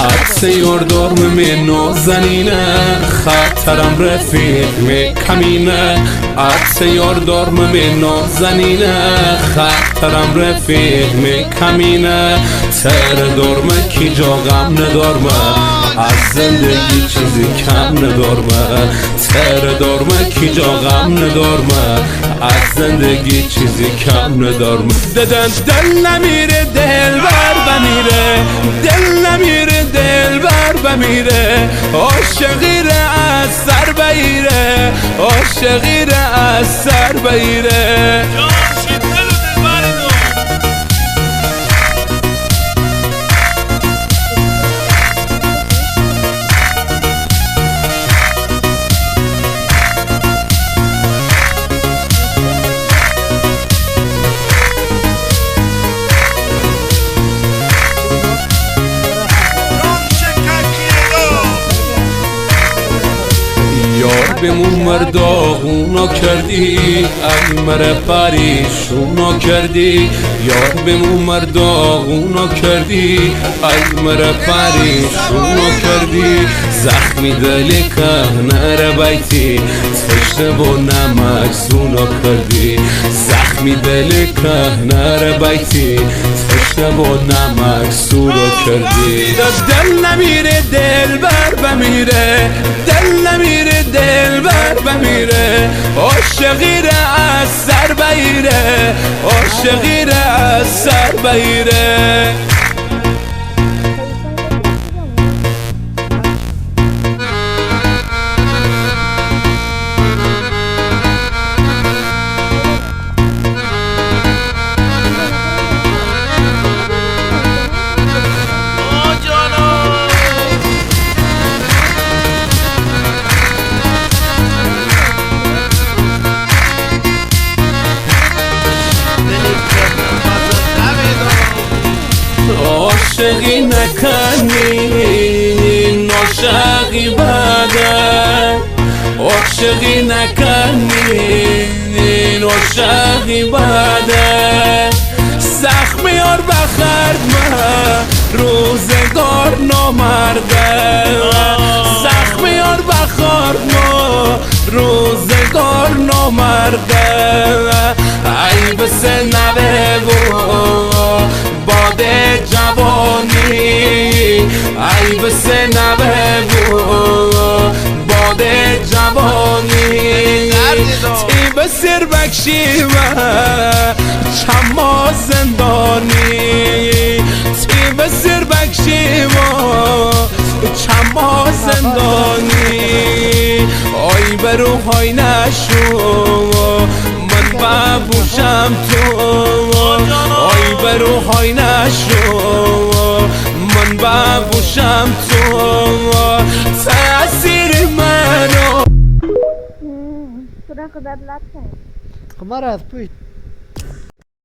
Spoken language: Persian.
عطسه یاردار می نازنینه خطرم رفیق می کمینه عطسه یاردار می نازنینه خطرم رفیق می کمینه تر دارمه کی جا غم ندارمه از زندگی چیزی کم ندارمه تر دارمه کی جا غم ندارمه از زندگی چیزی کم ندارمه ددن دل نمیره دل بر بمیره دل نمیره دل بر بمیره عاشقی ره از سر بگیره عاشقی ره از سر بگیره یار بمون مرداغونا کردی ای مره پریشونا کردی یار بمون مرداغونا کردی ای مره پریشونا کردی زخمی دلی که نره بیتی تشنه با نمک سونا کردی زخمی دلی که نره بیتی تشنه با نمک سونا کردی دل نمیره دل بر بمیره دل نمیره دل بر بمیره عاشقی ره از سر بگیره عاشقی ره از سر بگیره عاشقی نکنی عاشقی بده عاشقی نکنی عاشقی بده زخم یار بخرد من روزگار نامرده زخم یار بخرد من روزگار نامرده ای بس نوه باده جوانی ای بس نوه باده جوانی تی بسر بکشی و چما زندانی تی بسر بکشی و چما زندانی آی بروهای نشو من ببوشم تو آی بروهای نشو من ببوشم تو تأثیر منو خدا خدا لطفه خمار از پشت